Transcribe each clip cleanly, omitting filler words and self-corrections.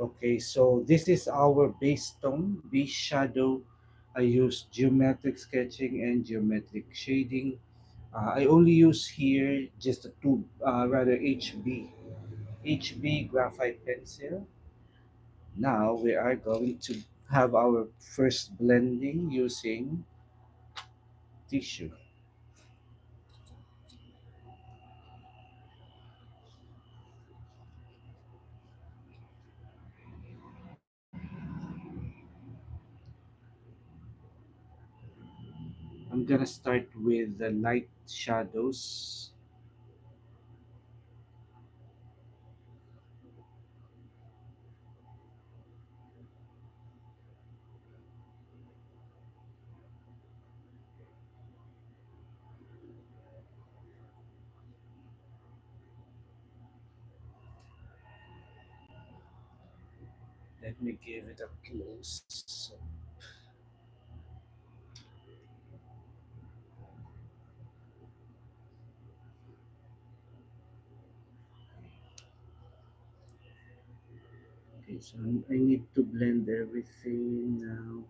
Okay, so this is our base tone, base shadow. I use geometric sketching and geometric shading. I only use here just a two, rather HB graphite pencil. Now we are going to have our first blending using tissue. I'm gonna start with the light shadows. Let me give it a close. Okay, so I need to blend everything now.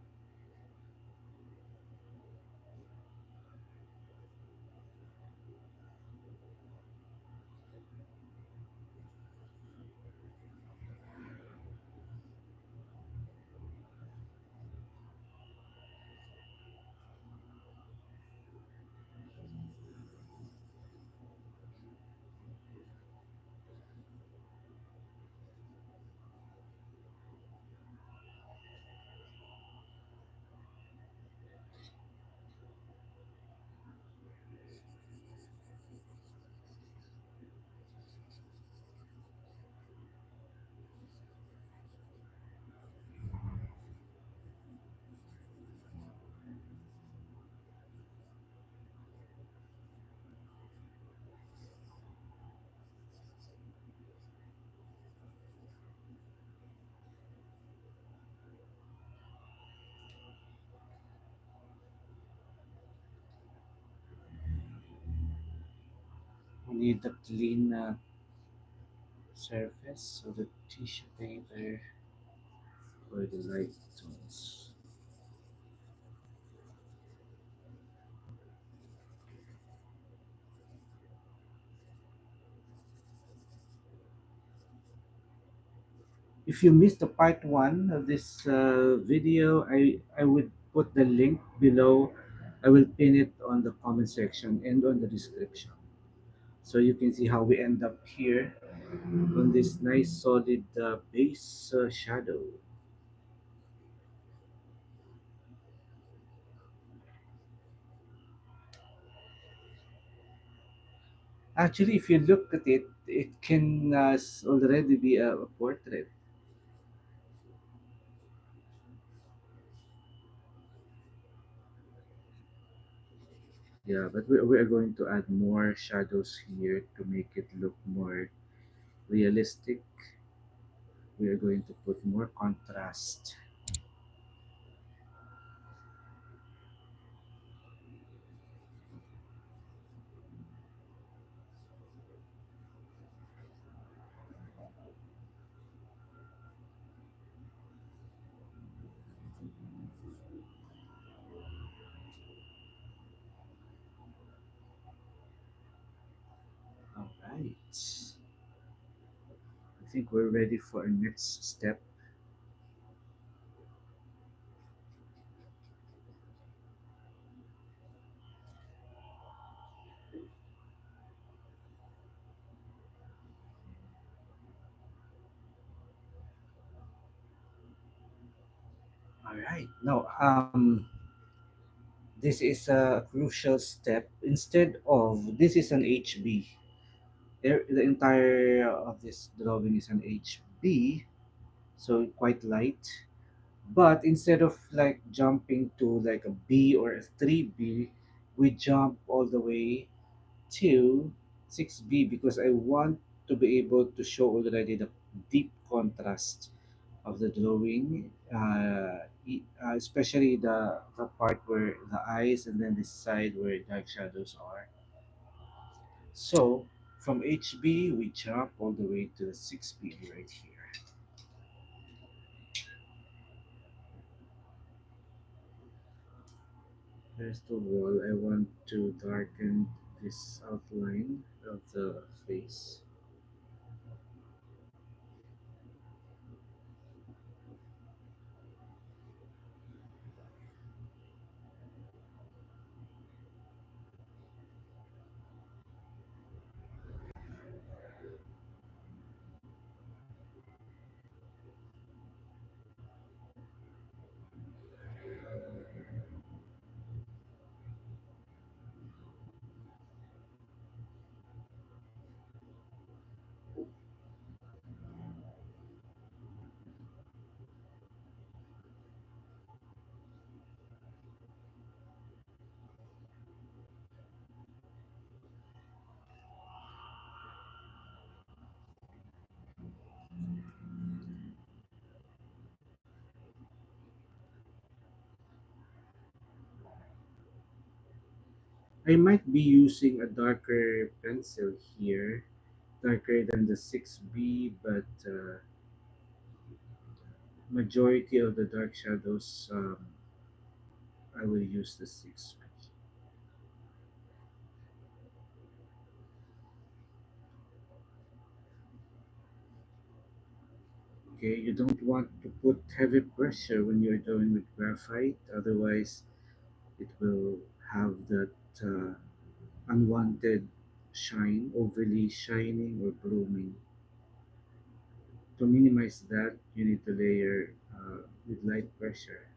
We need a clean surface so the tissue paper for the light tones. If you missed the part one of this video, I would put the link below. I will pin it on the comment section and on the description. So you can see how we end up here on this nice solid base shadow. Actually, if you look at it, it can already be a portrait. Yeah, but we are going to add more shadows here to make it look more realistic. We are going to put more contrast. All right. I think we're ready for our next step. All right. Now, this is a crucial step. Instead of this is an HB. The entire of this drawing is an HB, so quite light. But instead of like jumping to like a B or a 3B, we jump all the way to 6B because I want to be able to show already the deep contrast of the drawing, especially the part where the eyes and then the side where dark shadows are. So from HB, we jump all the way to the 6B right here. First of all, I want to darken this outline of the face. I might be using a darker pencil here, darker than the 6B, but majority of the dark shadows, I will use the 6B. Okay, you don't want to put heavy pressure when you're doing with graphite, otherwise it will have that unwanted shine, overly shining or blooming. To minimize that, you need to layer with light pressure.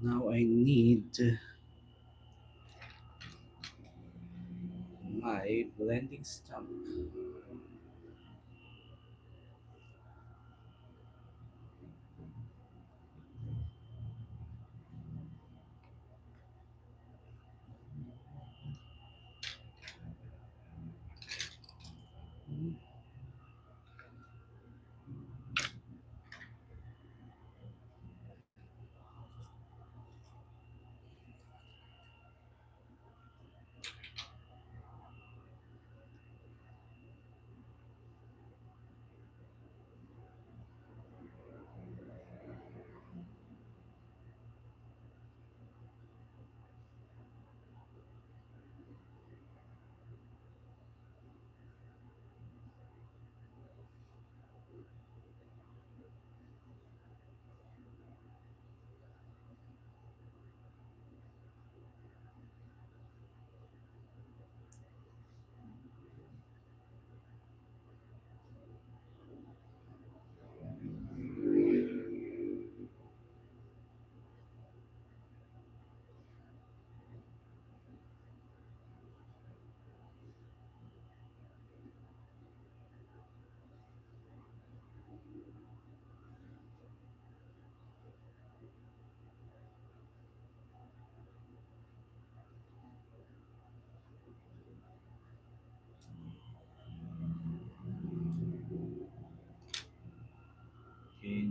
Now I need my blending stump.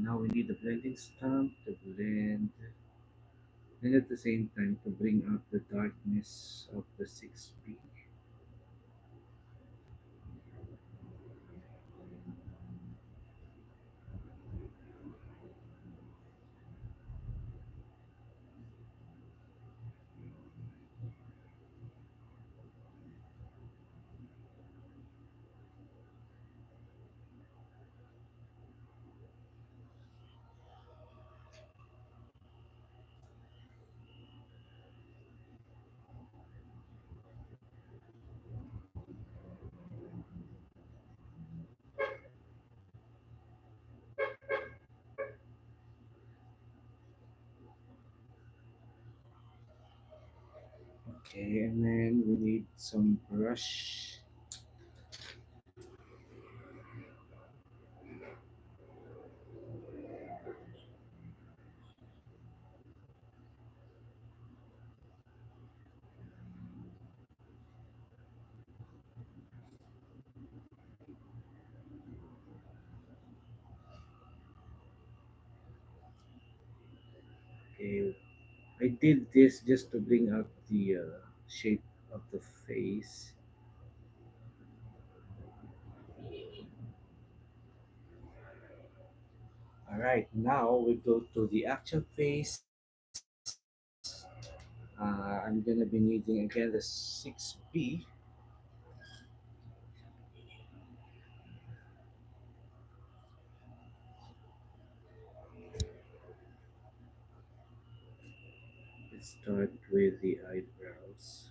now we need the blending stamp to blend, and at the same time to bring out the darkness of the 6B. Okay, and then we need some brush. Okay, I did this just to bring out the shape of the face. All right, now we go to the actual face. I'm gonna be needing again the 6B. Let's start with the eyebrows.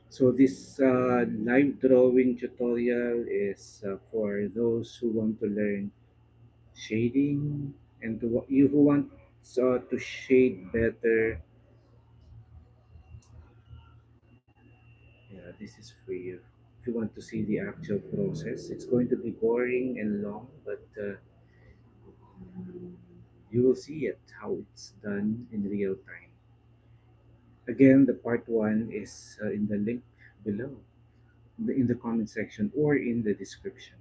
So this live drawing tutorial is for those who want to learn shading and you who want to shade better. Yeah, this is for you. If you want to see the actual process, it's going to be boring and long, but you will see it how it's done in real time. Again, the part one is in the link below, in the comment section or in the description.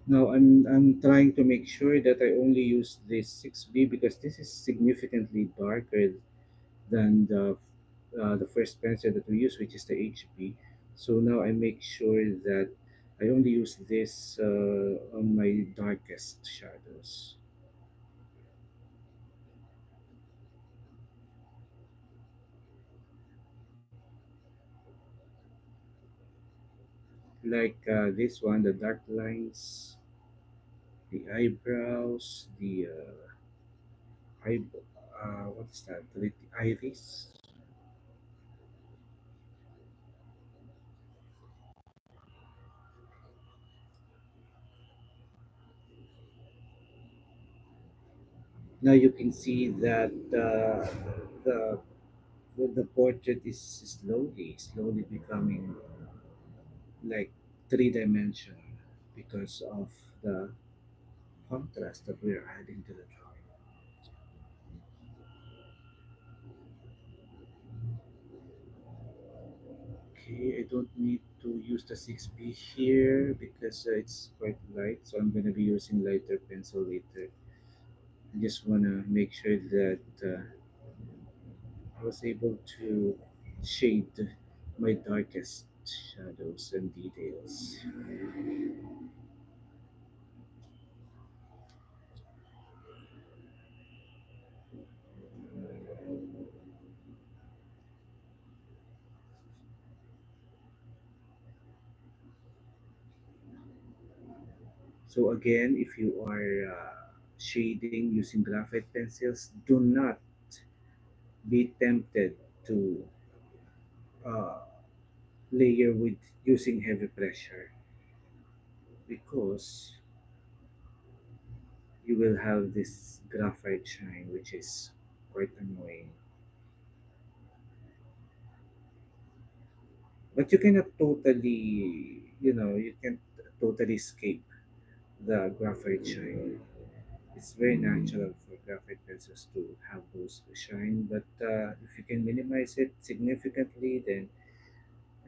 Now I'm trying to make sure that I only use this 6B because this is significantly darker than the first pencil that we use, which is the HB. So now I make sure that I only use this on my darkest shadows. Like this one, the dark lines, the eyebrows, the eye, what is that? The iris. Now you can see that the the portrait is slowly becoming like three-dimensional because of the contrast that we're adding to the drawing. Okay, I don't need to use the 6B here because it's quite light, so I'm going to be using lighter pencil later. I just want to make sure that I was able to shade my darkest shadows and details. So again, if you are shading using graphite pencils, do not be tempted to uh, layer with using heavy pressure because you will have this graphite shine which is quite annoying. But you cannot totally, you can't totally escape the graphite shine. It's very natural for graphite pencils to have those shine, but if you can minimize it significantly, then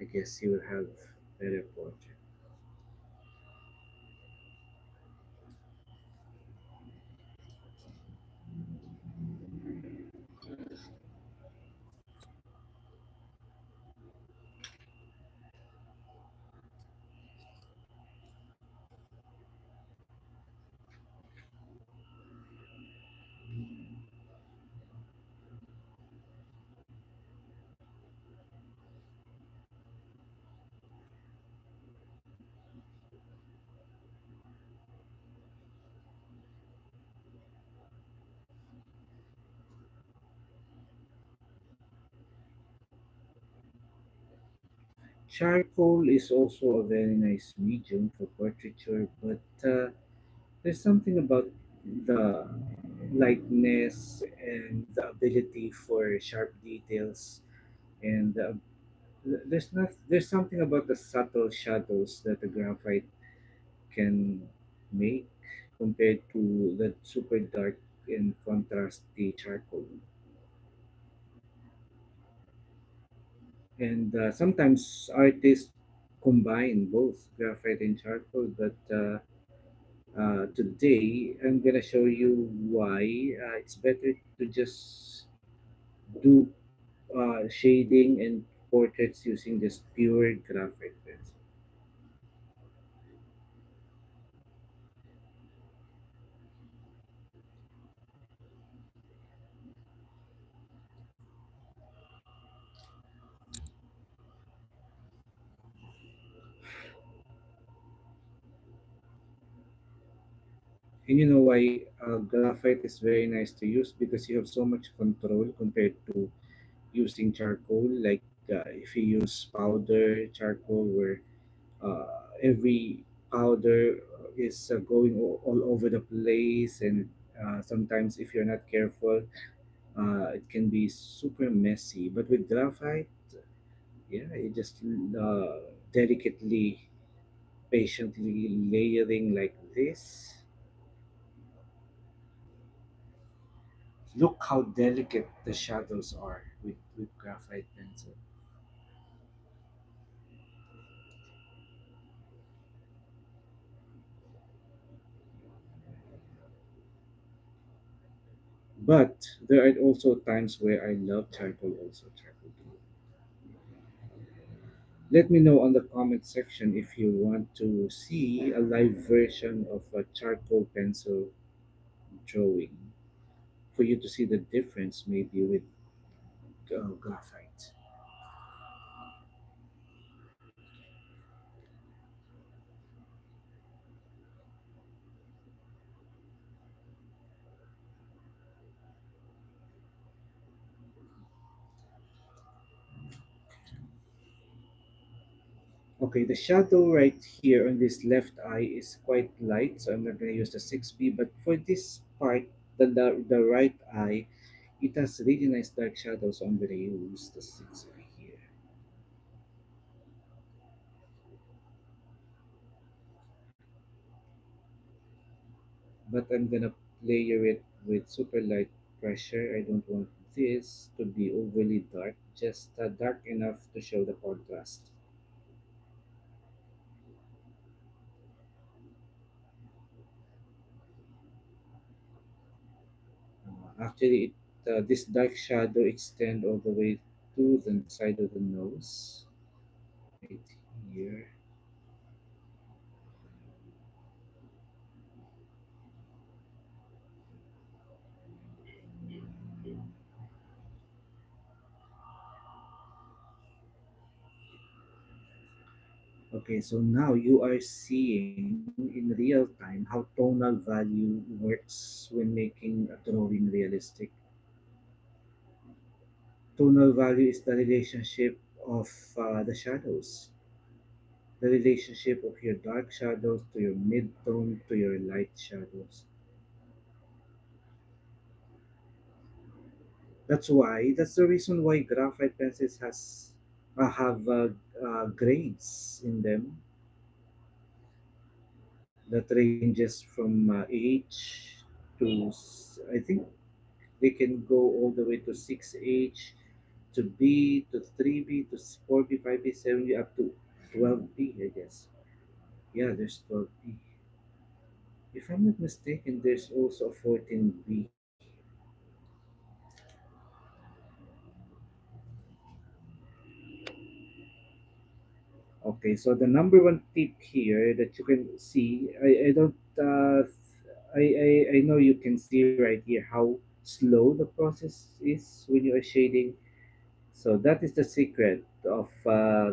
I guess you will have better portrait. Charcoal is also a very nice medium for portraiture, but there's something about the lightness and the ability for sharp details, and there's something about the subtle shadows that the graphite can make compared to the super dark and contrasty charcoal. And sometimes artists combine both graphite and charcoal, but today I'm gonna show you why it's better to just do shading and portraits using just pure graphite pencil. And you know why graphite is very nice to use because you have so much control compared to using charcoal. Like if you use powder charcoal, where every powder is going all over the place, and sometimes if you're not careful, it can be super messy. But with graphite, yeah, you just delicately, patiently layering like this. Look how delicate the shadows are with graphite pencil. But there are also times where I love charcoal also, charcoal too. Let me know on the comment section if you want to see a live version of a charcoal pencil drawing for you to see the difference maybe with graphite. Okay, the shadow right here on this left eye is quite light, so I'm not going to use the 6B. But for this part, The right eye, it has really nice dark shadows on the use the six eye here. But I'm gonna layer it with super light pressure. I don't want this to be overly dark, just dark enough to show the contrast. Actually, this dark shadow extend all the way to the side of the nose, right here. Okay, so now you are seeing in real time how tonal value works when making a drawing realistic. Tonal value is the relationship of the shadows, the relationship of your dark shadows to your mid-tone to your light shadows. That's the reason why graphite pencils have grades in them that ranges from H to I think they can go all the way to 6H to B to 3B to 4B, 5B, 7B up to 12B, I guess. Yeah, there's 12B. If I'm not mistaken, there's also a 14B. Okay, so the number one tip here that you can see, I don't, I know you can see right here how slow the process is when you are shading. So that is the secret of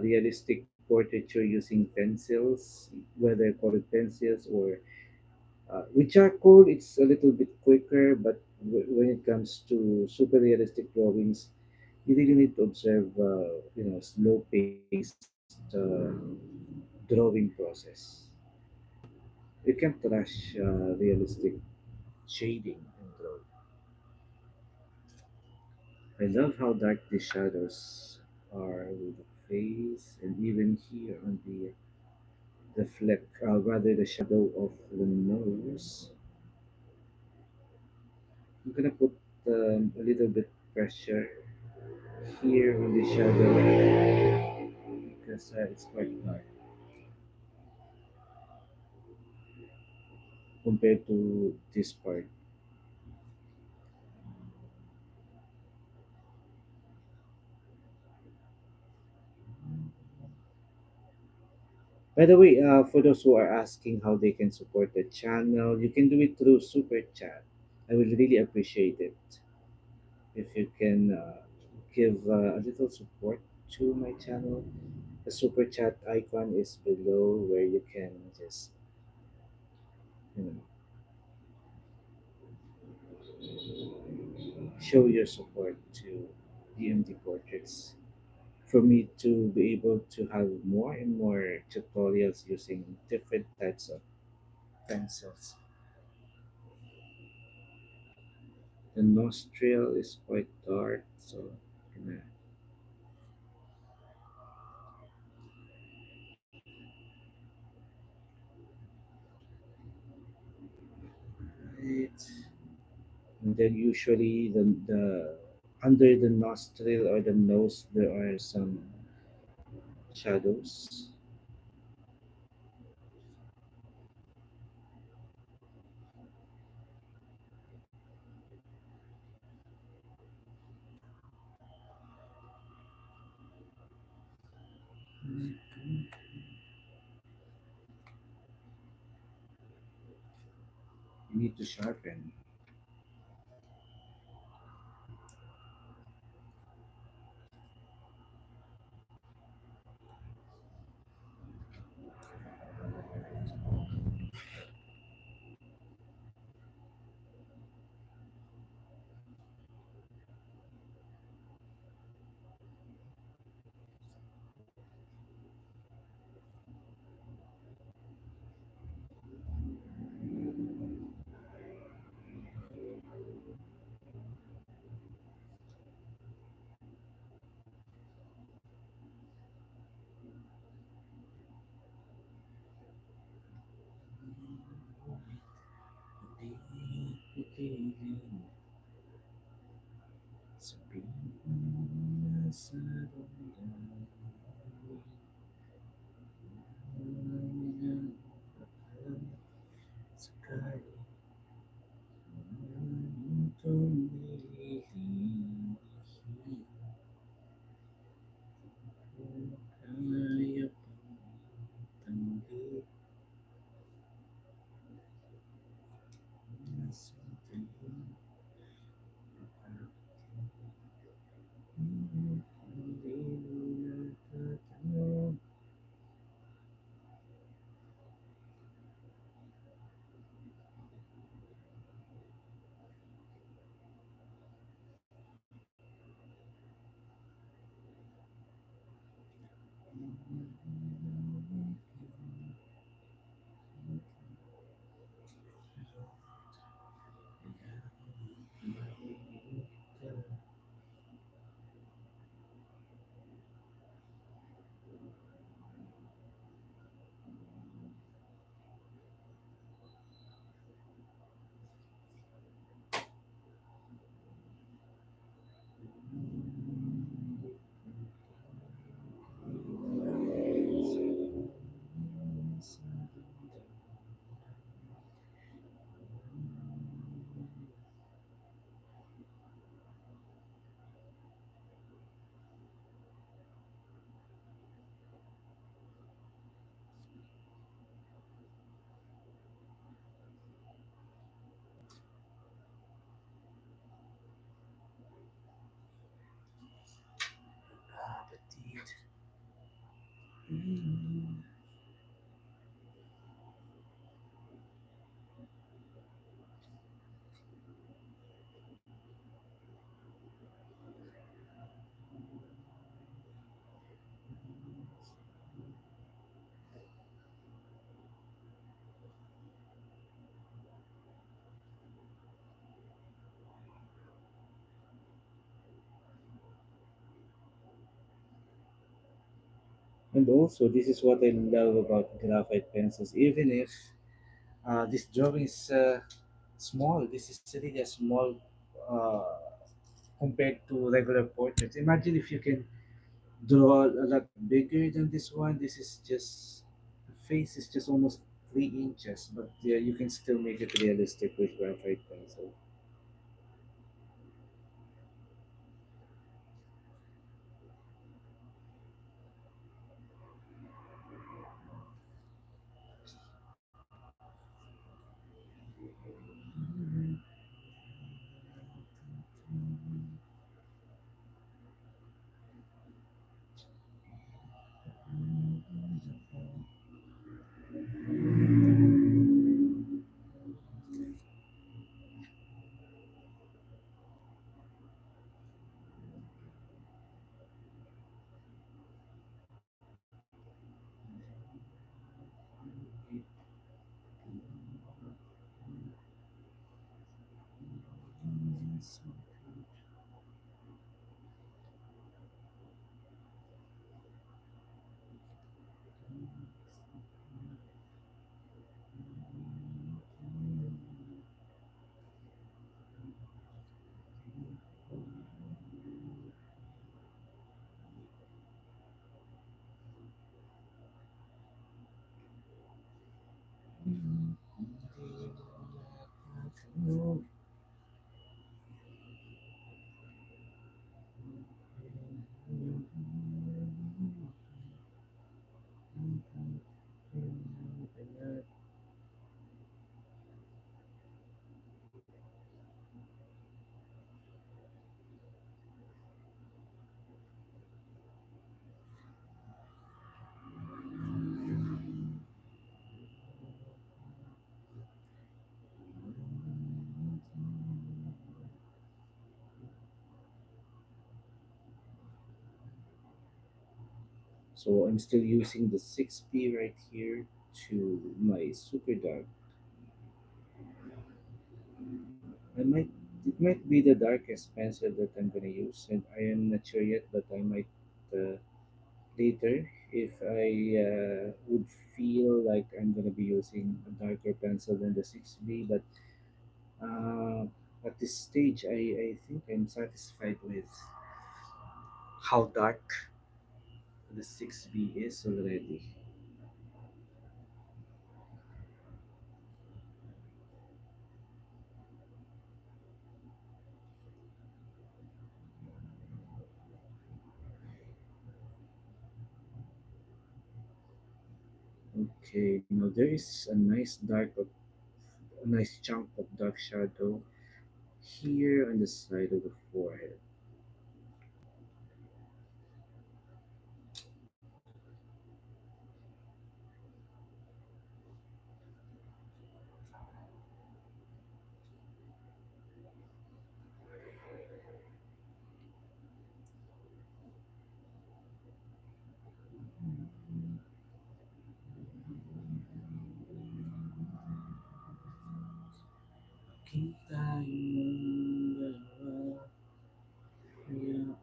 realistic portraiture using pencils, whether colored pencils or with charcoal. It's a little bit quicker, but when it comes to super realistic drawings, you really need to observe, slow paced drawing process. You can't rush realistic shading and drawing. I love how dark the shadows are with the face and even here on the fleck, rather the shadow of the nose. I'm gonna put a little bit pressure here on the shadow because it's quite dark compared to this part. By the way, for those who are asking how they can support the channel, you can do it through Super Chat. I will really appreciate it if you can give a little support to my channel. The Super Chat icon is below where you can just, you know, show your support to DMD Portraits for me to be able to have more and more tutorials using different types of pencils. The nostril is quite dark, so I'm gonna it. And then usually the under the nostril or the nose there are some shadows. You need to sharpen. And also, this is what I love about graphite pencils. Even if this drawing is small, this is really a small uh, compared to regular portraits. Imagine if you can draw a lot bigger than this one. This is just the face is just almost 3 inches, but yeah, you can still make it realistic with graphite pencil. So I'm still using the 6P right here to my super dark. I might it might be the darkest pencil that I'm gonna use, and I am not sure yet, but I might uh, later if I would feel like I'm gonna be using a darker pencil than the 6B. But Uh, at this stage, I think I'm satisfied with how dark the 6B is already. Okay, now there is a nice chunk of dark shadow here on the side of the forehead. Kita yung dalawa, kaya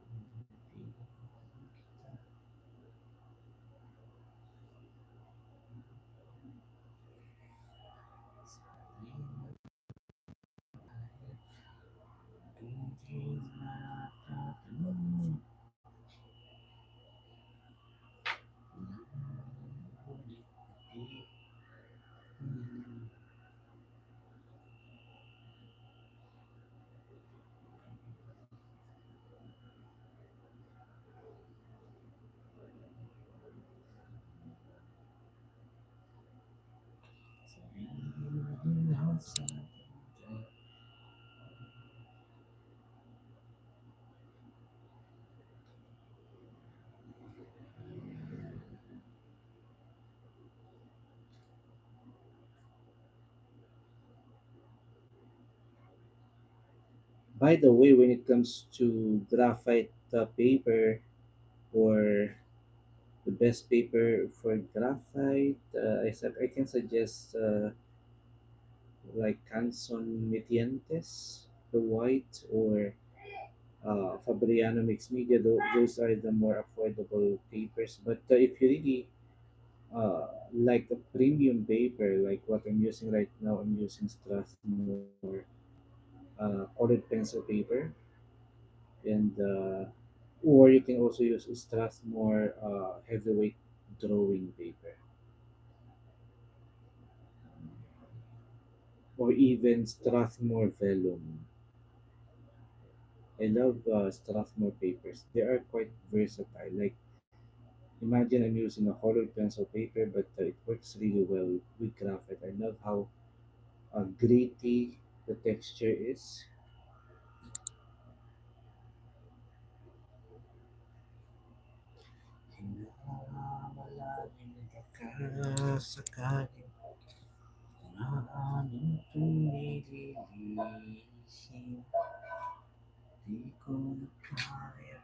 By the way, when it comes to graphite paper or the best paper for graphite, I can suggest like Canson Metientes, the white, or Fabriano Mixed Media. Those are the more affordable papers. But if you really like a premium paper, like what I'm using right now, I'm using Strathmore colored pencil paper, and or you can also use Strathmore heavyweight drawing paper, or even Strathmore vellum. I love Strathmore papers. They are quite versatile. Like imagine I'm using a colored pencil paper, but it works really well with graphite. I love how gritty the texture is. Hinamalalim ka sakali na aming pinililihim, di ko na kaya.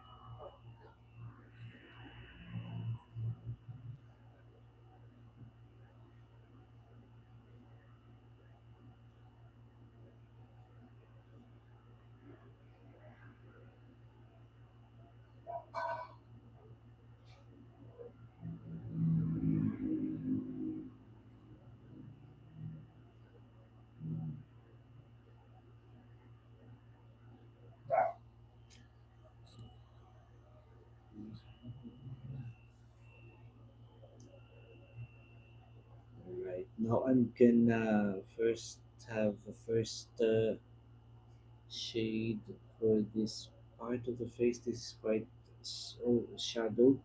Alright, now I'm gonna first have the first shade for this part of the face. This is quite shadowed,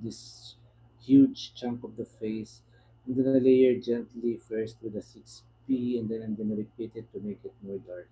this huge chunk of the face. I'm gonna layer gently first with a 6P, and then I'm gonna repeat it to make it more dark.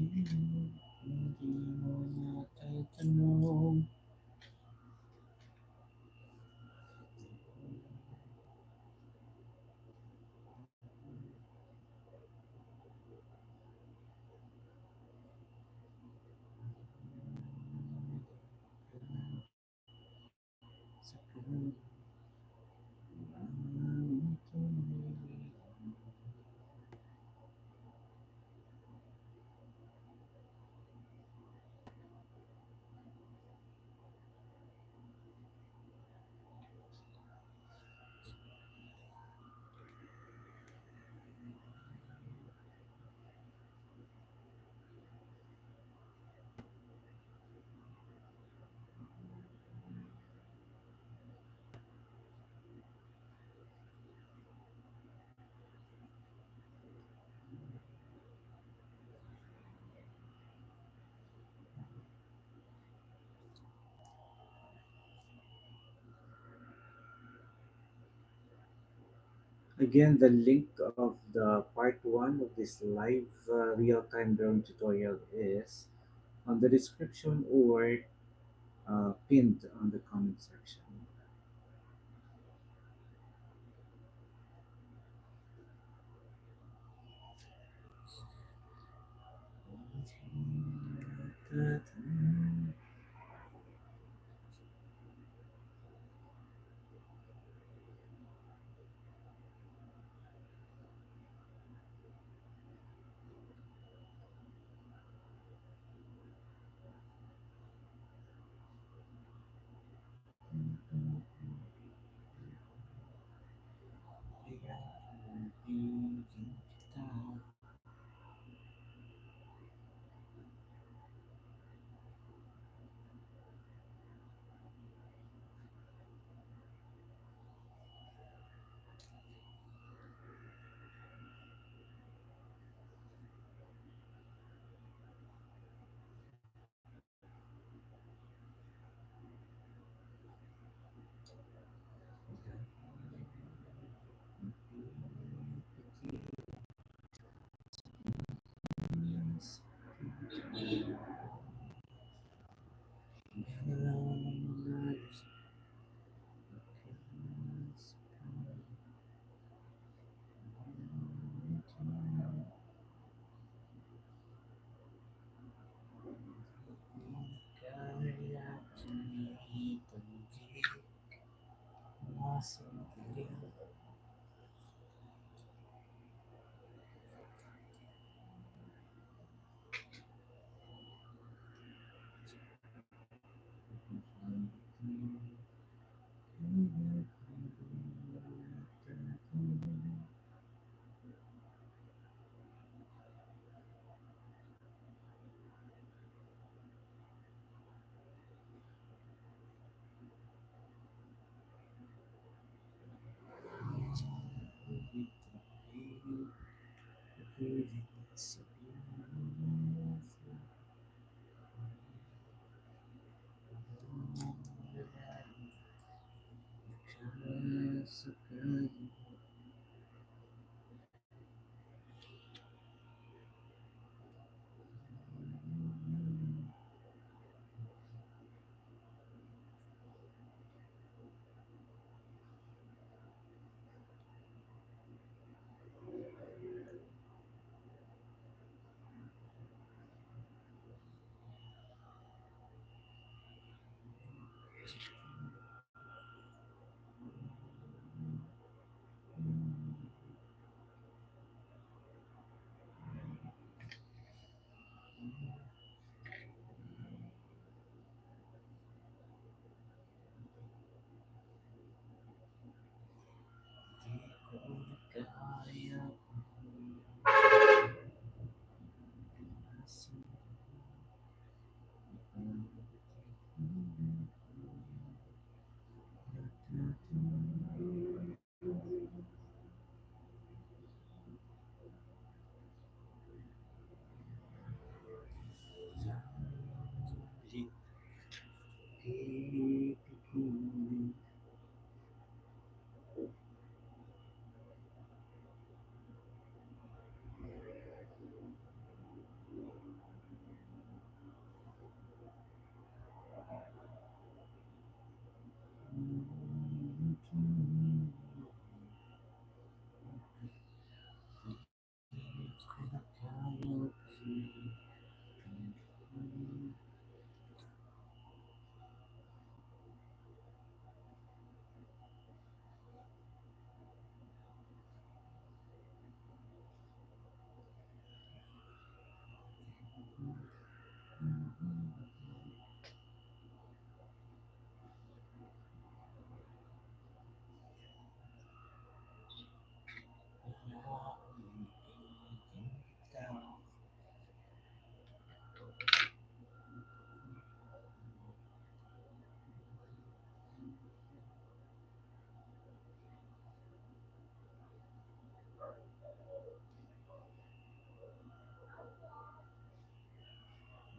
Hindi mo natatanong. Again, the link of the part 1 of this live real-time drone tutorial is on the description or pinned on the comment section.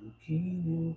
Okay.